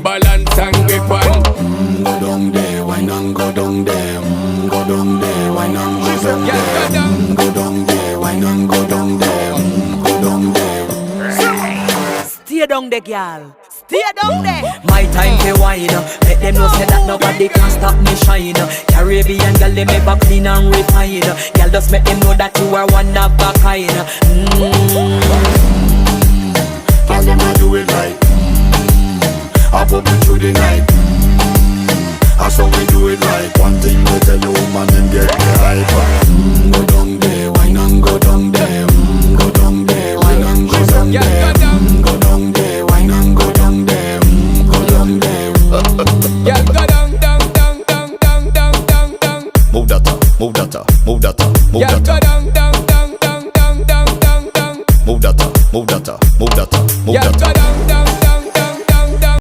balance and grip on. Go down there, why not go down there? Go down there, why not go down there? Go down there, why not go down there? Go down there. Stay down there, girl. Stay down there. My time to wine. Let them know say that nobody can stop me shine. Caribbean girl, they make back clean and refine. Girl, just make them know that you are one of a kind. Girl, them a do it right. I pop it through the night. That's how we do it right. One thing we tell you, man, and get the hype. Go down there, why not go down there?